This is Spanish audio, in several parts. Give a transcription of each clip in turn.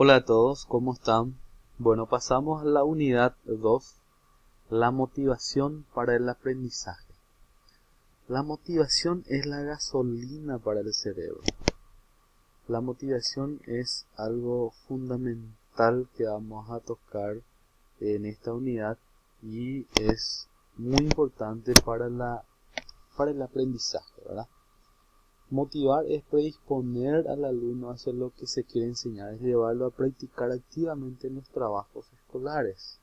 Hola a todos, ¿cómo están? Bueno, pasamos a la unidad 2, la motivación para el aprendizaje. La motivación es la gasolina para el cerebro. La motivación es algo fundamental que vamos a tocar en esta unidad y es muy importante para el aprendizaje, ¿verdad? Motivar es predisponer al alumno a hacer lo que se quiere enseñar, es llevarlo a practicar activamente en los trabajos escolares.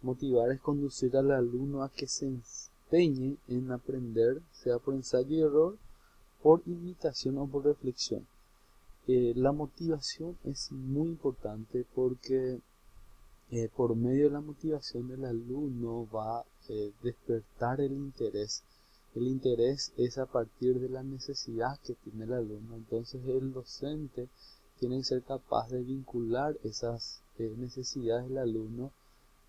Motivar es conducir al alumno a que se empeñe en aprender, sea por ensayo y error, por imitación o por reflexión. La motivación es muy importante porque por medio de la motivación del alumno va a despertar el interés. El interés es a partir de la necesidad que tiene el alumno. Entonces el docente tiene que ser capaz de vincular esas necesidades del alumno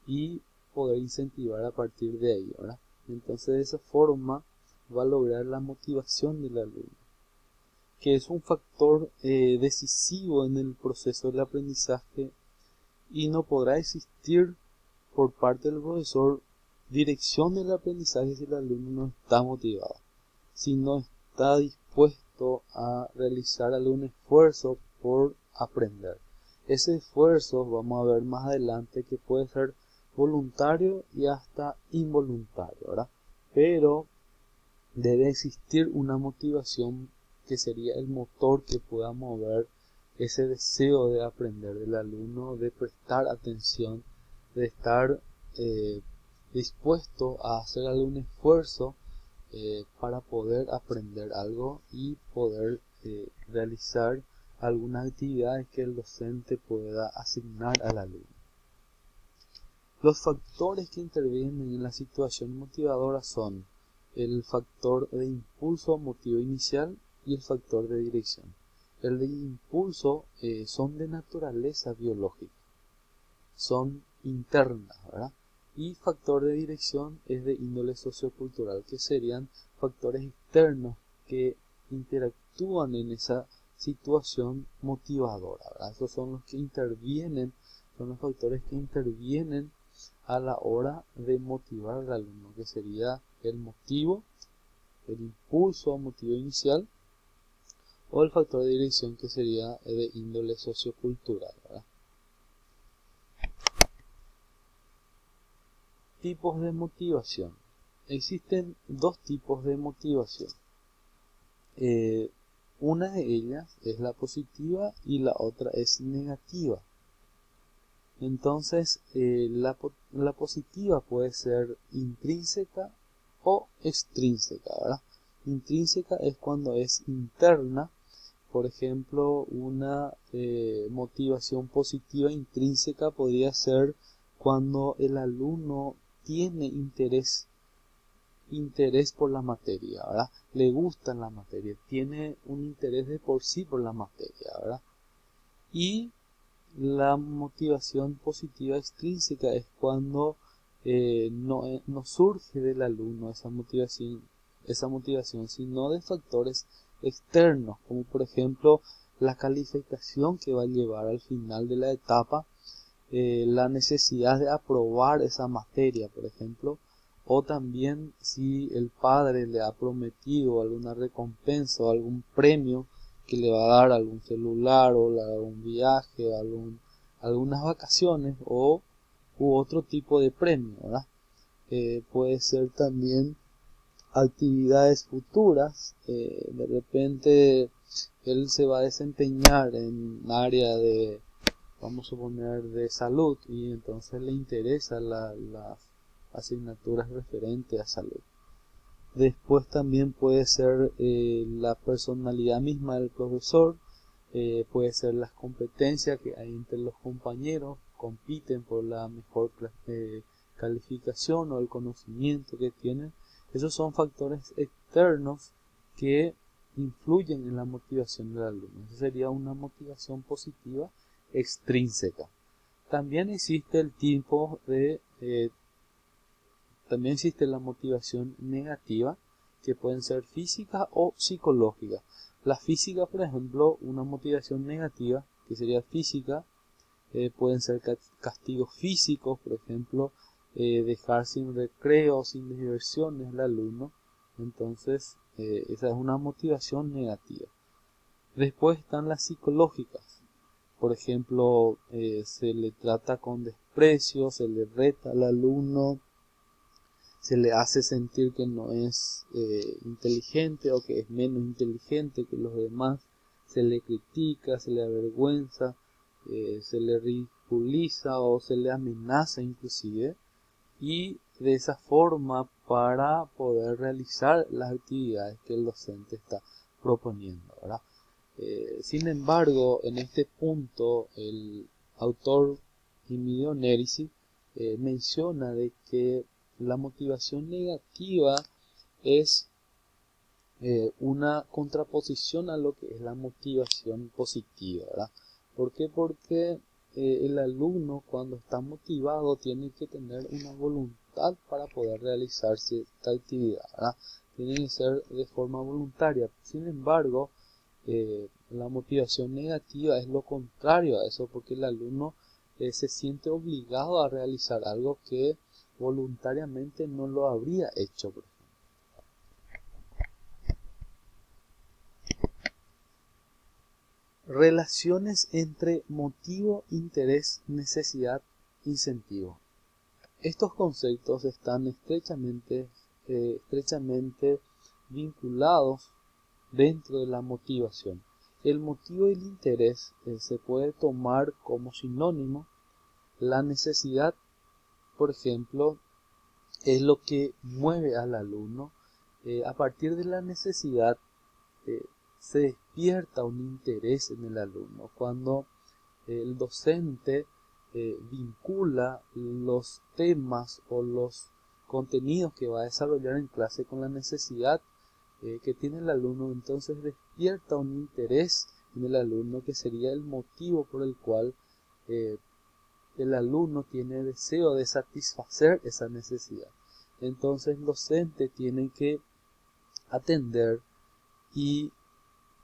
y poder incentivar a partir de ahí, ¿verdad? Entonces de esa forma va a lograr la motivación del alumno, que es un factor decisivo en el proceso del aprendizaje y no podrá existir por parte del profesor dirección del aprendizaje si el alumno no está motivado, si no está dispuesto a realizar algún esfuerzo por aprender. Ese esfuerzo vamos a ver más adelante que puede ser voluntario y hasta involuntario, ¿verdad? Pero debe existir una motivación que sería el motor que pueda mover ese deseo de aprender del alumno, de prestar atención, de estar eh, dispuesto a hacer algún esfuerzo para poder aprender algo y poder realizar algunas actividades que el docente pueda asignar al alumno. Los factores que intervienen en la situación motivadora son el factor de impulso motivo inicial y el factor de dirección. El de impulso son de naturaleza biológica, son internas, ¿verdad? Y factor de dirección es de índole sociocultural, que serían factores externos que interactúan en esa situación motivadora, ¿verdad? Esos son los que intervienen, son los factores que intervienen a la hora de motivar al alumno, que sería el motivo, el impulso o motivo inicial, o el factor de dirección, que sería de índole sociocultural, ¿verdad? Tipos de motivación. Existen dos tipos de motivación. Una de ellas es la positiva y la otra es negativa. Entonces, la positiva puede ser intrínseca o extrínseca, ¿verdad? Intrínseca es cuando es interna. Por ejemplo, una motivación positiva intrínseca podría ser cuando el alumno tiene interés por la materia, ¿verdad? Le gusta la materia, tiene un interés de por sí por la materia, ¿verdad? Y la motivación positiva extrínseca es cuando no surge del alumno esa motivación, sino de factores externos, como por ejemplo la calificación que va a llevar al final de la etapa, la necesidad de aprobar esa materia, por ejemplo, o también si el padre le ha prometido alguna recompensa o algún premio que le va a dar, algún celular o algún viaje, algunas vacaciones u otro tipo de premio, ¿verdad? Puede ser también actividades futuras, de repente él se va a desempeñar en área de, vamos a suponer, de salud, y entonces le interesa las asignaturas referentes a salud. Después también puede ser la personalidad misma del profesor, puede ser las competencias que hay entre los compañeros, compiten por la mejor calificación o el conocimiento que tienen. Esos son factores externos que influyen en la motivación del alumno. Esa sería una motivación positiva extrínseca. También existe también existe la motivación negativa, que pueden ser físicas o psicológicas. La física, por ejemplo, una motivación negativa, que sería física, pueden ser castigos físicos, por ejemplo, dejar sin recreo, sin diversiones al alumno. Entonces, esa es una motivación negativa. Después están las psicológicas. Por ejemplo, se le trata con desprecio, se le reta al alumno, se le hace sentir que no es inteligente o que es menos inteligente que los demás, se le critica, se le avergüenza, se le ridiculiza o se le amenaza inclusive, y de esa forma para poder realizar las actividades que el docente está proponiendo, ¿verdad? Sin embargo, en este punto el autor Emilio Nerici menciona de que la motivación negativa es una contraposición a lo que es la motivación positiva, ¿verdad? ¿Por qué? Porque el alumno, cuando está motivado, tiene que tener una voluntad para poder realizar cierta actividad, ¿verdad? Tiene que ser de forma voluntaria. Sin embargo, la motivación negativa es lo contrario a eso, porque el alumno se siente obligado a realizar algo que voluntariamente no lo habría hecho, por ejemplo. Relaciones entre motivo, interés, necesidad, incentivo. Estos conceptos están estrechamente vinculados dentro de la motivación. El motivo y el interés se puede tomar como sinónimo. La necesidad, por ejemplo, es lo que mueve al alumno. A partir de la necesidad se despierta un interés en el alumno. Cuando el docente vincula los temas o los contenidos que va a desarrollar en clase con la necesidad que tiene el alumno, entonces despierta un interés en el alumno, que sería el motivo por el cual el alumno tiene deseo de satisfacer esa necesidad. Entonces el docente tiene que atender y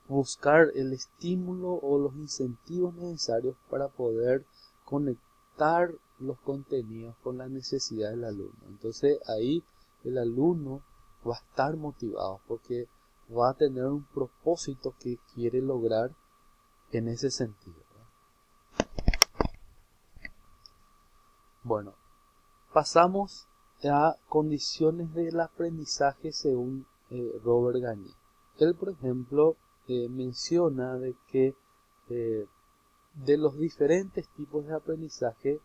buscar el estímulo o los incentivos necesarios para poder conectar los contenidos con la necesidad del alumno. Entonces ahí el alumno va a estar motivado porque va a tener un propósito que quiere lograr en ese sentido, ¿verdad? Bueno, pasamos a condiciones del aprendizaje según Robert Gagne. Él, por ejemplo, menciona de que de los diferentes tipos de aprendizaje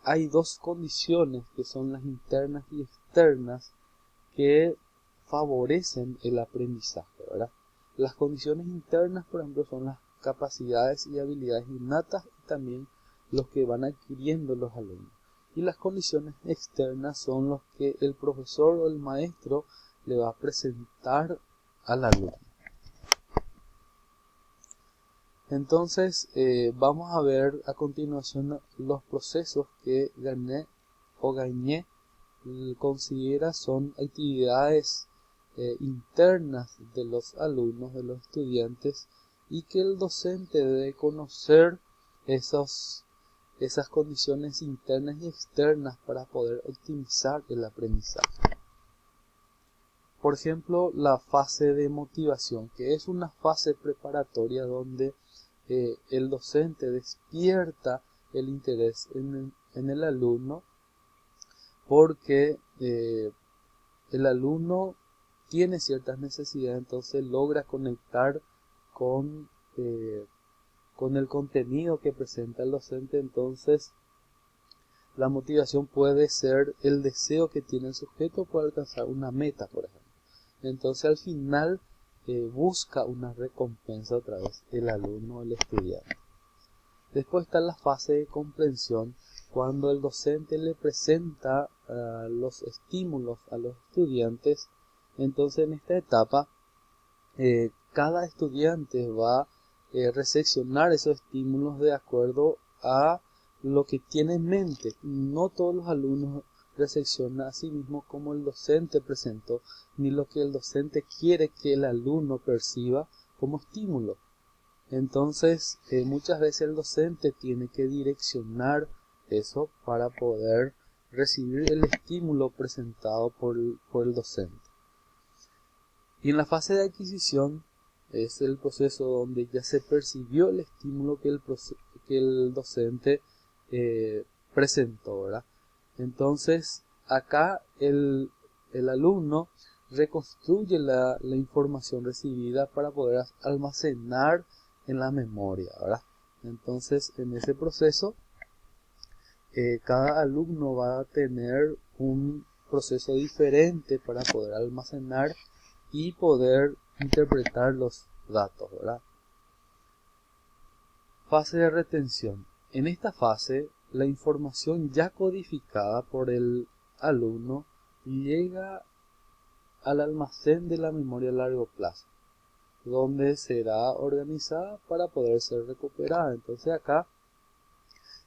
hay dos condiciones que son las internas y externas que favorecen el aprendizaje, ¿verdad? Las condiciones internas, por ejemplo, son las capacidades y habilidades innatas y también los que van adquiriendo los alumnos. Y las condiciones externas son los que el profesor o el maestro le va a presentar al alumno. Entonces vamos a ver a continuación los procesos que Gagné considera son actividades internas de los alumnos, de los estudiantes, y que el docente debe conocer esas condiciones internas y externas para poder optimizar el aprendizaje. Por ejemplo, la fase de motivación, que es una fase preparatoria donde el docente despierta el interés en el alumno, porque el alumno tiene ciertas necesidades, entonces logra conectar con, con el contenido que presenta el docente. Entonces la motivación puede ser el deseo que tiene el sujeto por alcanzar una meta, por ejemplo. Entonces al final busca una recompensa otra vez el alumno o el estudiante. Después está la fase de comprensión, cuando el docente le presenta los estímulos a los estudiantes. Entonces en esta etapa cada estudiante va a recepcionar esos estímulos de acuerdo a lo que tiene en mente. No todos los alumnos recepcionan a sí mismo como el docente presentó, ni lo que el docente quiere que el alumno perciba como estímulo. Entonces, muchas veces el docente tiene que direccionar eso para poder recibir el estímulo presentado por el docente. Y en la fase de adquisición es el proceso donde ya se percibió el estímulo que el docente presentó, ¿verdad? Entonces, acá el alumno reconstruye la información recibida para poder almacenar en la memoria, ¿verdad? Entonces, en ese proceso, cada alumno va a tener un proceso diferente para poder almacenar y poder interpretar los datos, ¿verdad? Fase de retención. En esta fase, la información ya codificada por el alumno llega al almacén de la memoria a largo plazo, donde será organizada para poder ser recuperada. Entonces acá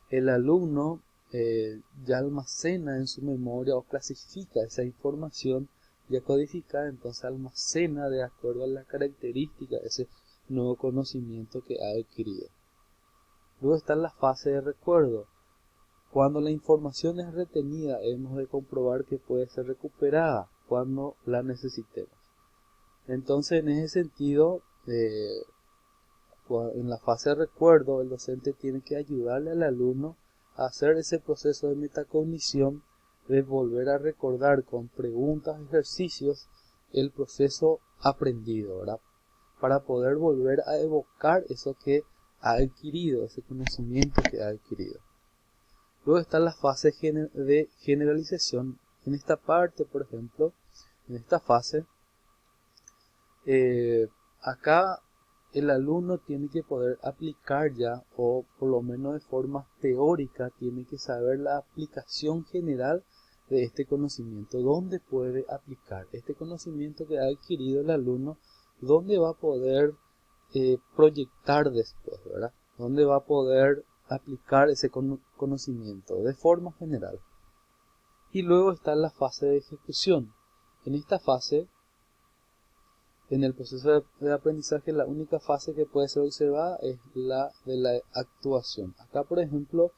el alumno ya almacena en su memoria o clasifica esa información ya codificada, entonces almacena de acuerdo a la característica de ese nuevo conocimiento que ha adquirido. Luego está la fase de recuerdo. Cuando la información es retenida, hemos de comprobar que puede ser recuperada cuando la necesitemos. Entonces, en ese sentido, en la fase de recuerdo, el docente tiene que ayudarle al alumno a hacer ese proceso de metacognición, de volver a recordar con preguntas, ejercicios, el proceso aprendido, ¿verdad? Para poder volver a evocar eso que ha adquirido, ese conocimiento que ha adquirido. Luego está la fase de generalización. En esta parte, por ejemplo, en esta fase, acá el alumno tiene que poder aplicar ya, o por lo menos de forma teórica, tiene que saber la aplicación general de este conocimiento. ¿Dónde puede aplicar este conocimiento que ha adquirido el alumno? ¿Dónde va a poder proyectar después, ¿verdad? ¿Dónde va a poder aplicar ese conocimiento de forma general? Y luego está la fase de ejecución. En esta fase, en el proceso de aprendizaje, la única fase que puede ser observada es la de la actuación. Acá, por ejemplo,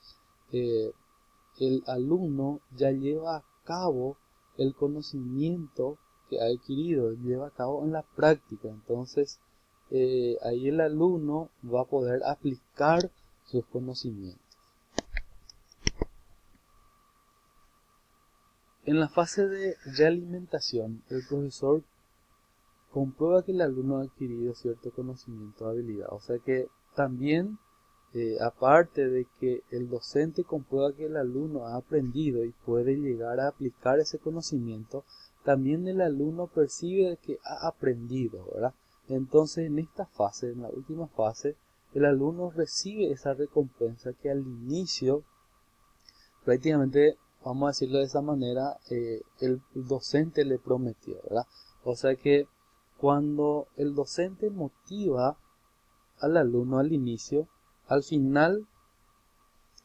el alumno ya lleva a cabo el conocimiento que ha adquirido, lleva a cabo en la práctica. Entonces, ahí el alumno va a poder aplicar sus conocimientos. En la fase de realimentación, el profesor comprueba que el alumno ha adquirido cierto conocimiento o habilidad. O sea que también, aparte de que el docente comprueba que el alumno ha aprendido y puede llegar a aplicar ese conocimiento, también el alumno percibe que ha aprendido, ¿verdad? Entonces, en esta fase, en la última fase, el alumno recibe esa recompensa que al inicio, prácticamente, vamos a decirlo de esa manera, el docente le prometió, ¿verdad? O sea que cuando el docente motiva al alumno al inicio, al final,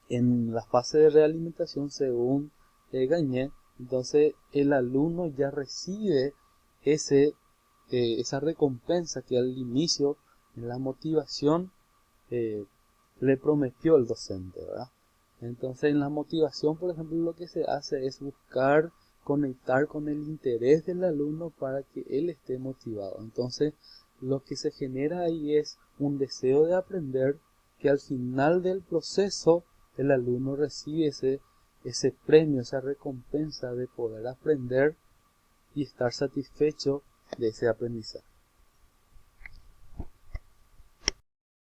en la fase de realimentación, según Gagné, entonces el alumno ya recibe esa recompensa que al inicio, en la motivación, le prometió el docente, ¿verdad? Entonces, en la motivación, por ejemplo, lo que se hace es buscar conectar con el interés del alumno para que él esté motivado. Entonces, lo que se genera ahí es un deseo de aprender, que al final del proceso el alumno recibe ese premio, esa recompensa de poder aprender y estar satisfecho de ese aprendizaje.